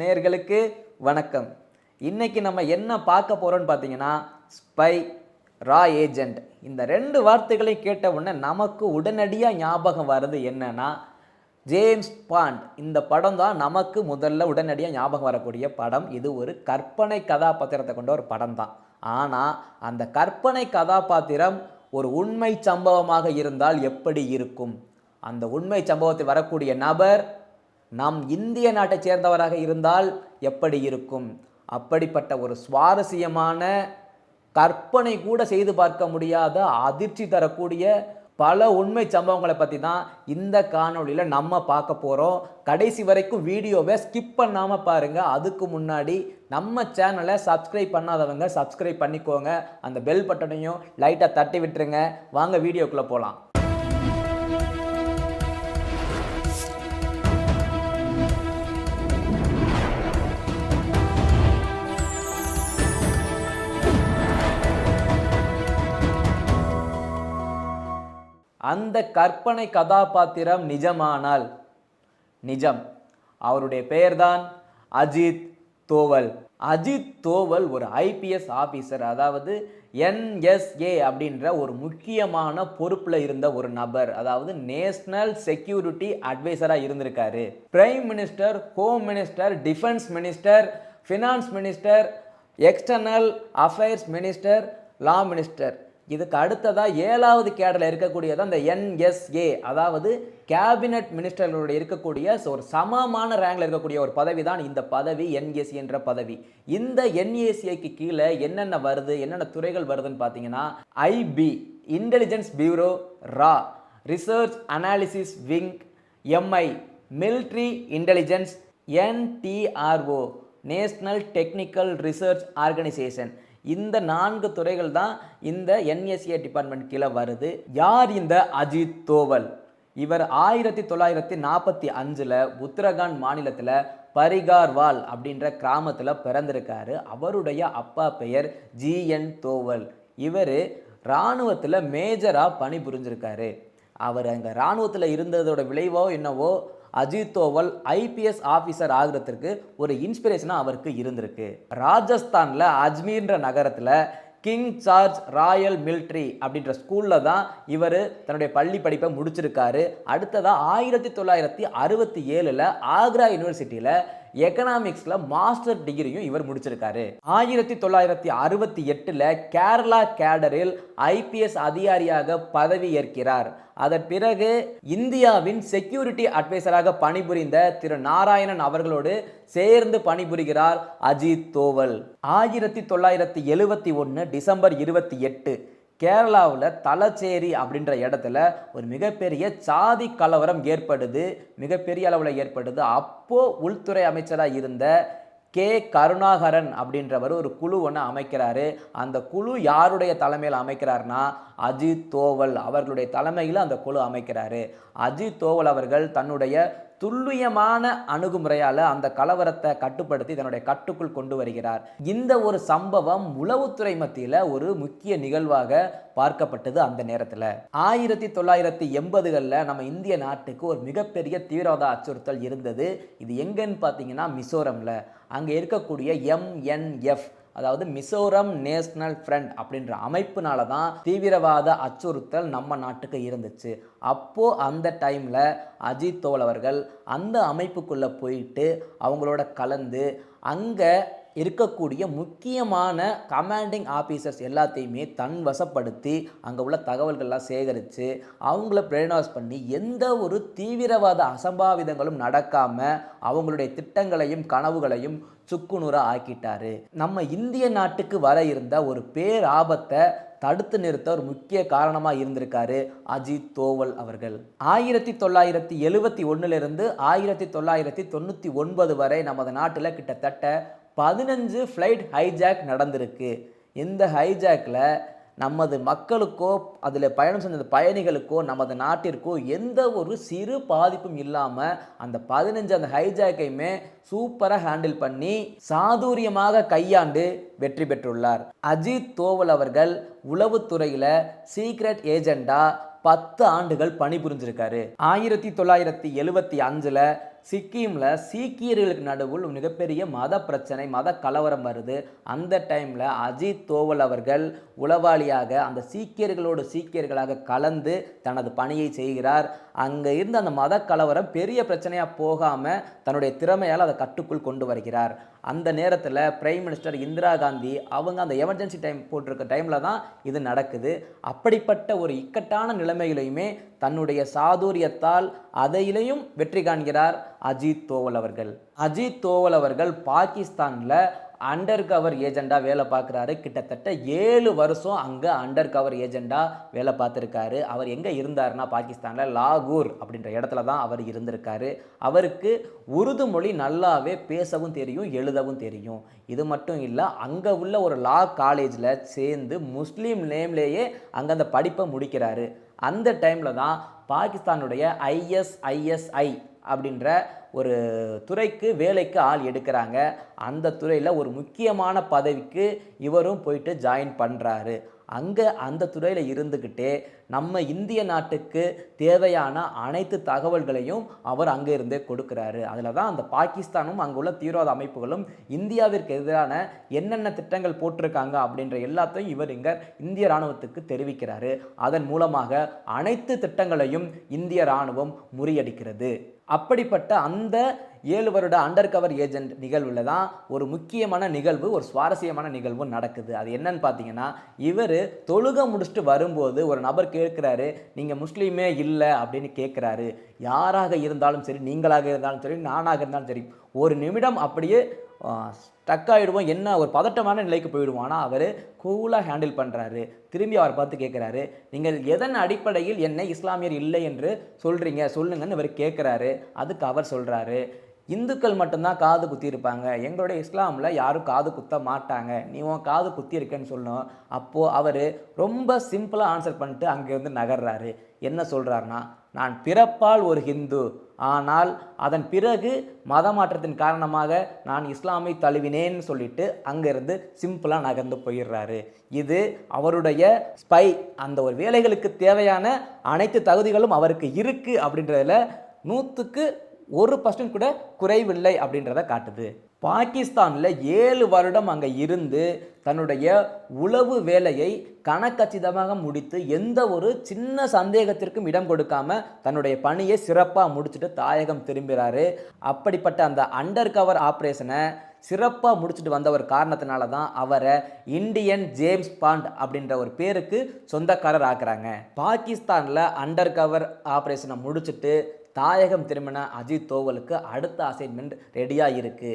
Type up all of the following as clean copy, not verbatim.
நேயர்களுக்கு வணக்கம். இன்னைக்கு நம்ம என்ன பார்க்க போறோம்னு பார்த்தீங்கன்னா, ஸ்பை, ரா ஏஜென்ட். இந்த ரெண்டு வார்த்தைகளை கேட்ட உடனே நமக்கு உடனடியாக ஞாபகம் வர்றது என்னன்னா, ஜேம்ஸ் பாண்ட். இந்த படம் தான் நமக்கு முதல்ல உடனடியாக ஞாபகம் வரக்கூடிய படம். இது ஒரு கற்பனை கதாபாத்திரத்தை கொண்ட ஒரு படம் தான். ஆனால் அந்த கற்பனை கதாபாத்திரம் ஒரு உண்மை சம்பவமாக இருந்தால் எப்படி இருக்கும்? அந்த உண்மை சம்பவத்தில் வரக்கூடிய நபர் நம் இந்திய நாட்டை சேர்ந்தவராக இருந்தால் எப்படி இருக்கும்? அப்படிப்பட்ட ஒரு சுவாரஸ்யமான, கற்பனை கூட செய்து பார்க்க முடியாத, அதிர்ச்சி தரக்கூடிய பல உண்மை சம்பவங்களை பற்றி தான் இந்த காணொளியில் நம்ம பார்க்க போகிறோம். கடைசி வரைக்கும் வீடியோவை ஸ்கிப் பண்ணாமல் பாருங்கள். அதுக்கு முன்னாடி நம்ம சேனலை சப்ஸ்கிரைப் பண்ணாதவங்க சப்ஸ்கிரைப் பண்ணிக்கோங்க. அந்த பெல் பட்டனையும் லைட்டாக தட்டி விட்டுருங்க. வாங்க வீடியோக்குள்ளே போகலாம். அந்த கற்பனை கதாபாத்திரம் நிஜமானால் நிஜம். அவருடைய பெயர்தான் அஜித் தோவல். அஜித் தோவல் ஒரு ஐபிஎஸ் ஆபீசர், அதாவது NSA அப்படின்ற ஒரு முக்கியமான பொறுப்பில் இருந்த ஒரு நபர். அதாவது நேஷனல் செக்யூரிட்டி அட்வைசராக இருந்திருக்காரு. Prime minister, home minister, defence minister, finance minister, external affairs minister, லா மினிஸ்டர். இதுக்கு அடுத்ததாக 7வது கேடரில் இருக்கக்கூடியதான் இந்த NSA, அதாவது கேபினட் மினிஸ்டர்களோட இருக்கக்கூடிய ஒரு சமமான ரேங்கில் இருக்கக்கூடிய ஒரு பதவி தான் இந்த பதவி, NSA என்ற பதவி. இந்த NSAக்கு கீழே என்னென்ன வருது, என்னென்ன துறைகள் வருதுன்னு பார்த்தீங்கன்னா, IB இன்டெலிஜென்ஸ் பியூரோ, ரா research analysis wing, MI military intelligence, NTRO national technical research organisation. இந்த 4 துறைகள் தான் இந்த NSA டிபார்ட்மெண்ட் கீழே வருது. யார் இந்த அஜித் தோவல்? இவர் 1945 உத்தரகாண்ட் மாநிலத்தில் பரிகார்வால் அப்படின்ற கிராமத்தில் பிறந்திருக்காரு. அவருடைய அப்பா பெயர் GN தோவல். இவர் இராணுவத்தில் மேஜராக பணிபுரிஞ்சிருக்காரு. அவர் அங்கே இராணுவத்தில் இருந்ததோட விளைவோ என்னவோ அஜித் தோவல் ஐபிஎஸ் ஆஃபீஸர் ஆகிறதுக்கு ஒரு இன்ஸ்பிரேஷனாக அவருக்கு இருந்திருக்கு. ராஜஸ்தானில் அஜ்மீர்ன்ற நகரத்தில் கிங் சார்ஜ் ராயல் மிலிட்ரி அப்படின்ற ஸ்கூலில் தான் இவர் தன்னுடைய பள்ளி படிப்பை முடிச்சிருக்காரு. அடுத்ததாக 1967 ஆக்ரா யூனிவர்சிட்டியில் எக்கனாமிக்ஸில் மாஸ்டர் டிகிரியும் இவர் முடிச்சிருக்காரு. 1968 கேரளா கேடரில் ஐபிஎஸ் அதிகாரியாக பதவி ஏற்கிறார். அதன் பிறகு இந்தியாவின் செக்யூரிட்டி அட்வைசராக பணிபுரிந்த திரு நாராயணன் அவர்களோடு சேர்ந்து பணிபுரிகிறார் அஜித் தோவல். 1971 டிசம்பர் 28 கேரளாவில் தலச்சேரி அப்படின்ற இடத்துல ஒரு மிகப்பெரிய சாதி கலவரம் ஏற்படுது, மிகப்பெரிய அளவில் ஏற்படுது. அப்போ உள்துறை அமைச்சராக இருந்த கருணாகரன் அப்படின்றவர் ஒரு குழு ஒன்று அமைக்கிறாரு. அந்த குழு யாருடைய தலைமையில் அமைக்கிறார்னா அஜித் தோவல் அவர்களுடைய தலைமையில் அந்த குழு அமைக்கிறாரு. அஜித் தோவல் அவர்கள் தன்னுடைய துல்லியமான அணுகுமுறையால் அந்த கலவரத்தை கட்டுப்படுத்தி தன்னுடைய கட்டுக்குள் கொண்டு வருகிறார். இந்த ஒரு சம்பவம் உளவுத்துறை மத்தியில் ஒரு முக்கிய நிகழ்வாக பார்க்கப்பட்டது. அந்த நேரத்தில் 1980களில் நம்ம இந்திய நாட்டுக்கு ஒரு மிகப்பெரிய தீவிரவாத அச்சுறுத்தல் இருந்தது. இது எங்கன்னு பார்த்தீங்கன்னா மிசோரமில். அங்கே இருக்கக்கூடிய MNF, அதாவது மிசோரம் நேஷனல் ஃப்ரண்ட் அப்படின்ற அமைப்புனால தான் தீவிரவாத அச்சுறுத்தல் நம்ம நாட்டுக்கு இருந்துச்சு. அப்போது அந்த டைமில் அஜித் தோவல் அவர்கள் அந்த அமைப்புக்குள்ளே போயிட்டு அவங்களோட கலந்து அங்கே இருக்கக்கூடிய முக்கியமான கமாண்டிங் ஆஃபீஸர்ஸ் எல்லாத்தையுமே தன் வசப்படுத்தி அங்கே உள்ள தகவல்கள்லாம் சேகரித்து அவங்கள பிரெயின்வாஷ் பண்ணி எந்த ஒரு தீவிரவாத அசம்பாவிதங்களும் நடக்காமல் அவங்களுடைய திட்டங்களையும் கனவுகளையும் சுக்குநூறாக ஆக்கிட்டாரு. நம்ம இந்திய நாட்டுக்கு வர இருந்த ஒரு பேராபத்தை தடுத்து நிறுத்த ஒரு முக்கிய காரணமாக இருந்திருக்காரு அஜித் தோவல் அவர்கள். 1971 1999 வரை நமது நாட்டில் கிட்டத்தட்ட 15 ஃப்ளைட் ஹைஜாக் நடந்திருக்கு. இந்த ஹைஜாக்கில் நமது மக்களுக்கோ அதில் பயணம் செஞ்ச பயணிகளுக்கோ நமது நாட்டிற்கோ எந்த ஒரு சிறு பாதிப்பும் இல்லாமல் அந்த 15 அந்த ஹைஜாக்கையுமே சூப்பராக ஹேண்டில் பண்ணி சாதுரியமாக கையாண்டு வெற்றி பெற்றுள்ளார். அஜித் தோவல் அவர்கள் உளவுத்துறையில் சீக்ரெட் ஏஜெண்டா 10 ஆண்டுகள் பணிபுரிஞ்சிருக்காரு. 1975 சிக்கிமில் சீக்கியர்களுக்கு நடுவில் மிகப்பெரிய மத பிரச்சனை, மத கலவரம் வருது. அந்த டைமில் அஜித் தோவல் அவர்கள் உளவாளியாக அந்த சீக்கியர்களாக கலந்து தனது பணியை செய்கிறார். அங்கே இருந்த அந்த மத கலவரம் பெரிய பிரச்சனையாக போகாமல் தன்னுடைய திறமையால் அதை கட்டுக்குள் கொண்டு வருகிறார். அந்த நேரத்தில் பிரைம் மினிஸ்டர் இந்திரா காந்தி அவங்க அந்த எமர்ஜென்சி டைம் போட்டிருக்க டைமில் தான் இது நடக்குது. அப்படிப்பட்ட ஒரு இக்கட்டான நிலைமையிலையுமே தன்னுடைய சாதுரியத்தால் அதையிலையும் வெற்றி காண்கிறார் அஜித் தோவல் அவர்கள். அஜித் தோவல் அவர்கள் பாகிஸ்தானில் அண்டர் கவர் ஏஜெண்டாக வேலை பார்க்குறாரு. கிட்டத்தட்ட 7 வருஷம் அங்கே அண்டர் கவர் ஏஜெண்டாக வேலை பார்த்துருக்காரு. அவர் எங்கே இருந்தாருன்னா பாகிஸ்தானில் லாகூர் அப்படின்ற இடத்துல தான் அவர் இருந்திருக்காரு. அவருக்கு உருது மொழி நல்லாவே பேசவும் தெரியும், எழுதவும் தெரியும். இது மட்டும் இல்லை, அங்கே உள்ள ஒரு லா காலேஜில் சேர்ந்து முஸ்லீம் நேம்லேயே அங்கே அந்த படிப்பை முடிக்கிறாரு. அந்த டைமில் தான் பாகிஸ்தானுடைய ISI அப்படின்ற ஒரு துறைக்கு வேலைக்கு ஆள் எடுக்கிறாங்க. அந்த துறையில் ஒரு முக்கியமான பதவிக்கு இவரும் போயிட்டு ஜாயின் பண்ணுறாரு. அங்கே அந்த துறையில் இருந்துக்கிட்டே நம்ம இந்திய நாட்டுக்கு தேவையான அனைத்து தகவல்களையும் அவர் அங்கே இருந்தே கொடுக்குறாரு. அதில் தான் அந்த பாகிஸ்தானும் அங்கே உள்ள தீவிரவாத அமைப்புகளும் இந்தியாவிற்கு எதிரான என்னென்ன திட்டங்கள் போட்டிருக்காங்க அப்படின்ற எல்லாத்தையும் இவர் இங்கே இந்திய இராணுவத்துக்கு தெரிவிக்கிறாரு. அதன் மூலமாக அனைத்து திட்டங்களையும் இந்திய இராணுவம் முறியடிக்கிறது. அப்படிப்பட்ட அந்த 7 வருட அண்டர் கவர் ஏஜென்ட் நிகழ்வில் தான் ஒரு முக்கியமான நிகழ்வு, ஒரு சுவாரஸ்யமான நிகழ்வு நடக்குது. அது என்னன்னு பார்த்தீங்கன்னா, இவர் தொழுகை முடிச்சுட்டு வரும்போது ஒரு நபர் கேட்குறாரு, நீங்கள் முஸ்லீமே இல்லை அப்படின்னு கேட்குறாரு. யாராக இருந்தாலும் சரி, நீங்களாக இருந்தாலும் சரி, நானாக இருந்தாலும் சரி, ஒரு நிமிடம் அப்படியே ஸ்டக் ஆகிடுவோம், என்ன ஒரு பதட்டமான நிலைக்கு போயிடுவோம். ஆனால் அவர் கூலாக ஹேண்டில் பண்ணுறாரு. திரும்பி அவர் பார்த்து கேட்குறாரு, நீங்கள் எதன் அடிப்படையில் என்னை இஸ்லாமியர் இல்லை என்று சொல்லுங்கன்னு இவர் கேட்குறாரு. அதுக்கு அவர் சொல்கிறாரு, இந்துக்கள் மட்டும்தான் காது குத்தி இருப்பாங்க, எங்களுடைய இஸ்லாமில் யாரும் காது குத்த மாட்டாங்க, நீ உன் காது குத்தி இருக்கேன்னு சொல்லணும். அப்போது அவர் ரொம்ப சிம்பிளாக ஆன்சர் பண்ணிட்டு அங்கேருந்து நகர்றாரு. என்ன சொல்கிறாருன்னா, நான் பிறப்பால் ஒரு ஹிந்து, ஆனால் அதன் பிறகு மத மாற்றத்தின் காரணமாக நான் இஸ்லாமை தழுவினேன்னு சொல்லிட்டு அங்கேருந்து சிம்பிளாக நகர்ந்து போயிடுறாரு. இது அவருடைய ஸ்பை, அந்த ஒரு வேலைகளுக்கு தேவையான அனைத்து தகுதிகளும் அவருக்கு இருக்குது அப்படின்றதுல 100க்கு 1% கூட குறைவில்லை அப்படின்றத காட்டுது. பாகிஸ்தானில் 7 வருடம் அங்கே இருந்து தன்னுடைய உளவு வேலையை கணக்கச்சிதமாக முடித்து எந்த ஒரு சின்ன சந்தேகத்திற்கும் இடம் கொடுக்காம தன்னுடைய பணியை சிறப்பாக முடிச்சுட்டு தாயகம் திரும்புகிறாரு. அப்படிப்பட்ட அந்த அண்டர் கவர் ஆப்ரேஷனை சிறப்பாக முடிச்சுட்டு வந்தவர் காரணத்தினால தான் அவரை இந்தியன் ஜேம்ஸ் பாண்ட் அப்படின்ற ஒரு பேருக்கு சொந்தக்காரர் ஆக்குறாங்க. பாகிஸ்தானில் அண்டர் கவர் ஆப்ரேஷனை முடிச்சுட்டு தாயகம் திரும்பின அஜித் தோவலுக்கு அடுத்த அசைன்மெண்ட் ரெடியாக இருக்குது.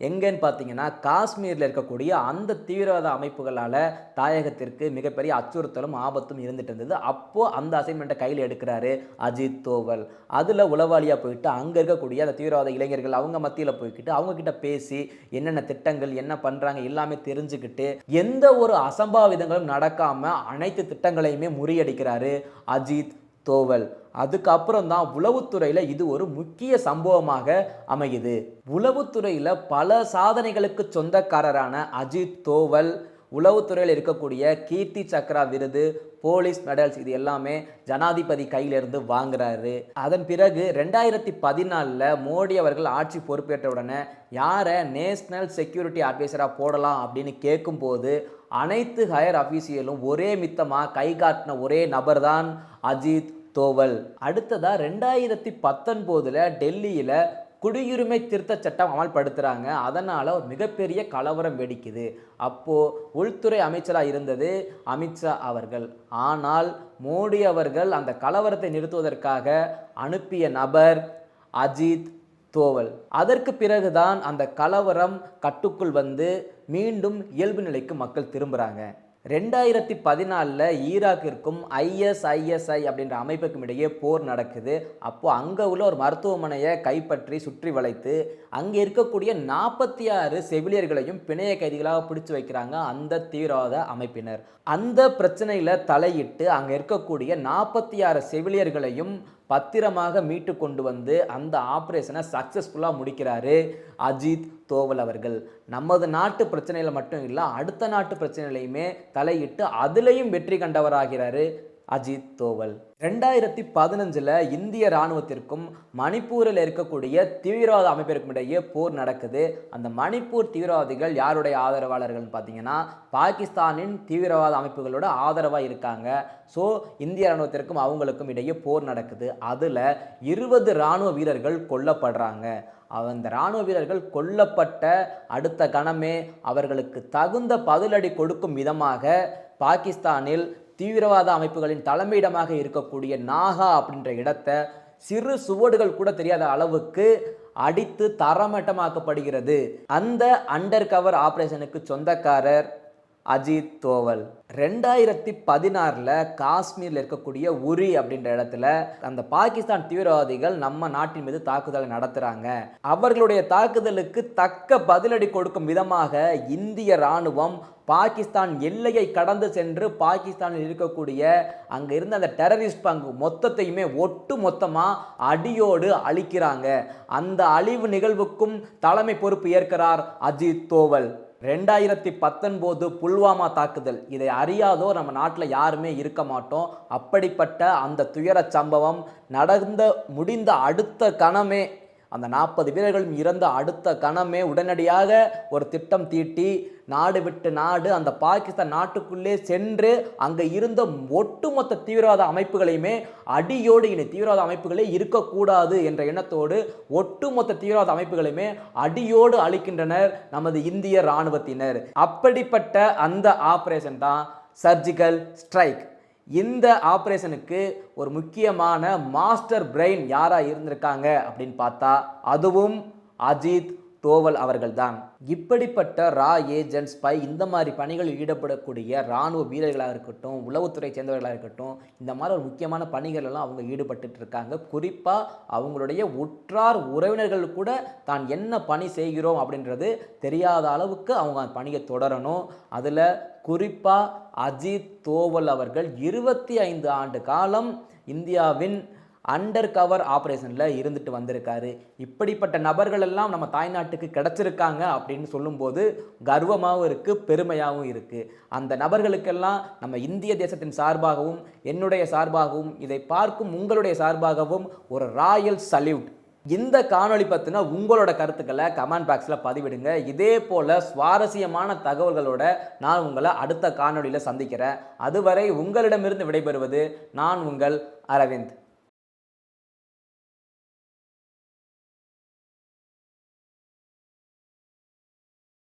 எங்கன்னு பார்த்தீங்கன்னா, காஷ்மீரில் இருக்கக்கூடிய அந்த தீவிரவாத அமைப்புகளால் தாயகத்திற்கு மிகப்பெரிய அச்சுறுத்தலும் ஆபத்தும் இருந்துட்டு இருந்தது. அப்போது அந்த அசைன்மெண்ட்டை கையில் எடுக்கிறாரு அஜித் தோவல். அதில் உளவாளியாக போயிட்டு அங்கே இருக்கக்கூடிய அந்த தீவிரவாத இளைஞர்கள் அவங்க மத்தியில் போய்கிட்டு அவங்கக்கிட்ட பேசி என்னென்ன திட்டங்கள் என்ன பண்ணுறாங்க எல்லாமே தெரிஞ்சுக்கிட்டு எந்த ஒரு அசம்பாவிதங்களும் நடக்காமல் அனைத்து திட்டங்களையுமே முறியடிக்கிறாரு அஜித் தோவல். அதுக்கப்புறம் தான் உளவுத்துறையில் இது ஒரு முக்கிய சம்பவமாக அமையுது. உளவுத்துறையில் பல சாதனைகளுக்கு சொந்தக்காரரான அஜித் தோவல் உளவுத்துறையில் இருக்கக்கூடிய கீர்த்தி சக்ரா விருது, போலீஸ் மெடல்ஸ் இது எல்லாமே ஜனாதிபதி கையிலிருந்து வாங்குறாரு. அதன் பிறகு 2014 மோடி அவர்கள் ஆட்சி பொறுப்பேற்ற உடனே யாரை நேஷனல் செக்யூரிட்டி அட்வைசராக போடலாம் அப்படின்னு கேட்கும்போது அனைத்து ஹையர் அஃபீஷியலும் ஒரே மித்தமாக கை காட்டின ஒரே நபர் தான் அஜித் தோவல். அடுத்ததாக 2019 டெல்லியில் குடியுரிமை திருத்த சட்டம் அமல்படுத்துகிறாங்க. அதனால் ஒரு மிகப்பெரிய கலவரம் வெடிக்குது. அப்போது உள்துறை அமைச்சராக இருந்தது அமித்ஷா அவர்கள். ஆனால் மோடி அவர்கள் அந்த கலவரத்தை நிறுத்துவதற்காக அனுப்பிய நபர் அஜித் தோவல். அதற்கு பிறகுதான் அந்த கலவரம் கட்டுக்குள் வந்து மீண்டும் இயல்பு நிலைக்கு மக்கள் திரும்புகிறாங்க. 2014 ஈராக்கிற்கும் ISI அப்படின்ற அமைப்புக்கும் இடையே போர் நடக்குது. அப்போது அங்கே உள்ள ஒரு மருத்துவமனையை கைப்பற்றி சுற்றி வளைத்து அங்கே இருக்கக்கூடிய 46 செவிலியர்களையும் பிணைய கைதிகளாக பிடிச்சு வைக்கிறாங்க அந்த தீவிரவாத அமைப்பினர். அந்த பிரச்சனையில் தலையிட்டு அங்கே இருக்கக்கூடிய 46 செவிலியர்களையும் பத்திரமாக மீட்டு கொண்டு வந்து அந்த ஆப்ரேஷனை சக்ஸஸ்ஃபுல்லாக முடிக்கிறாரு அஜித் தோவல் அவர்கள். நமது நாட்டு பிரச்சனையில் மட்டும் இல்லை, அடுத்த நாட்டு பிரச்சனையிலையுமே தலையிட்டு அதிலையும் வெற்றி கண்டவராகிறாரு அஜித் தோவல். 2015 இந்திய இராணுவத்திற்கும் மணிப்பூரில் இருக்கக்கூடிய தீவிரவாத அமைப்பிற்கும் இடையே போர் நடக்குது. அந்த மணிப்பூர் தீவிரவாதிகள் யாருடைய ஆதரவாளர்கள் பார்த்தீங்கன்னா பாகிஸ்தானின் தீவிரவாத அமைப்புகளோட ஆதரவாக இருக்காங்க. ஸோ இந்திய இராணுவத்திற்கும் அவங்களுக்கும் இடையே போர் நடக்குது. அதில் 20 இராணுவ வீரர்கள் கொல்லப்படுறாங்க. அந்த இராணுவ வீரர்கள் கொல்லப்பட்ட அடுத்த கணமே அவர்களுக்கு தகுந்த பதிலடி கொடுக்கும் விதமாக பாகிஸ்தானில் தீவிரவாத அமைப்புகளின் தலைமையிடமாக இருக்கக்கூடிய நாகா அப்படின்ற இடத்தை சிறு சுவடுகள் கூட தெரியாத அளவுக்கு அடித்து தரமட்டமாக்கப்படுகிறது. அந்த அண்டர் கவர் ஆபரேஷனுக்கு சொந்தக்காரர் அஜித் தோவல். 2016 காஷ்மீரில் இருக்கக்கூடிய உரி அப்படின்ற இடத்துல அந்த பாகிஸ்தான் தீவிரவாதிகள் நம்ம நாட்டின் மீது தாக்குதலை நடத்துறாங்க. அவர்களுடைய தாக்குதலுக்கு தக்க பதிலடி கொடுக்கும் விதமாக இந்திய இராணுவம் பாகிஸ்தான் எல்லையை கடந்து சென்று பாகிஸ்தானில் இருக்கக்கூடிய அங்க இருந்த அந்த டெரரிஸ்ட் பங்கு மொத்தத்தையுமே ஒட்டு மொத்தமா அடியோடு அழிக்கிறாங்க. அந்த அழிவு நிகழ்வுக்கும் தலைமை பொறுப்பு ஏற்கிறார் அஜித் தோவல். 2019 புல்வாமா தாக்குதல், இதை அறியாதோ நம்ம நாட்டில் யாருமே இருக்க மாட்டோம். அப்படிப்பட்ட அந்த துயர சம்பவம் முடிந்த அடுத்த கணமே, அந்த 40 வீரர்களும் இறந்த அடுத்த கணமே உடனடியாக ஒரு திட்டம் தீட்டி நாடு விட்டு நாடு அந்த பாகிஸ்தான் நாட்டுக்குள்ளே சென்று அங்கே இருந்த ஒட்டுமொத்த தீவிரவாத அமைப்புகளையுமே அடியோடு இனி தீவிரவாத அமைப்புகளே இருக்கக்கூடாது என்ற எண்ணத்தோடு ஒட்டுமொத்த தீவிரவாத அமைப்புகளையுமே அடியோடு அழிக்கின்றனர் நமது இந்திய இராணுவத்தினர். அப்படிப்பட்ட அந்த ஆபரேஷன் தான் சர்ஜிக்கல் ஸ்ட்ரைக். இந்த ஆபரேஷனுக்கு ஒரு முக்கியமான மாஸ்டர் பிரெயின் யாரா இருந்திருக்காங்க அப்படின்னு பார்த்தா அதுவும் அஜித் தோவல் அவர்கள் தான். இப்படிப்பட்ட ரா ஏஜென்ட் ஸ்பை இந்த மாதிரி பணிகளில் ஈடுபடக்கூடிய இராணுவ வீரர்களாக இருக்கட்டும், உளவுத்துறை சேர்ந்தவர்களாக இருக்கட்டும், இந்த மாதிரி ஒரு முக்கியமான பணிகள் எல்லாம் அவங்க ஈடுபட்டு இருக்காங்க. குறிப்பாக அவங்களுடைய உற்றார் உறவினர்கள் கூட தான் என்ன பணி செய்கிறோம் அப்படின்றது தெரியாத அளவுக்கு அவங்க அந்த பணியை தொடரணும். அதில் குறிப்பாக அஜித் தோவல் அவர்கள் 25 ஆண்டு காலம் இந்தியாவின் அண்டர் கவர் ஆப்ரேஷனில் இருந்துட்டு வந்திருக்காரு. இப்படிப்பட்ட நபர்கள் எல்லாம் நம்ம தாய்நாட்டுக்கு கிடைச்சிருக்காங்க அப்படின்னு சொல்லும்போது கர்வமாகவும் இருக்குது, பெருமையாகவும் இருக்குது. அந்த நபர்களுக்கெல்லாம் நம்ம இந்திய தேசத்தின் சார்பாகவும் என்னுடைய சார்பாகவும் இதை பார்க்கும் உங்களுடைய சார்பாகவும் ஒரு ராயல் சல்யூட். இந்த காணொளி பற்றின உங்களோட கருத்துக்களை கமெண்ட் பாக்ஸில் பதிவிடுங்க. இதே போல் சுவாரஸ்யமான தகவல்களோட நான் உங்களை அடுத்த காணொளியில் சந்திக்கிறேன். அதுவரை உங்களிடமிருந்து விடைபெறுவது நான் உங்கள் அரவிந்த்.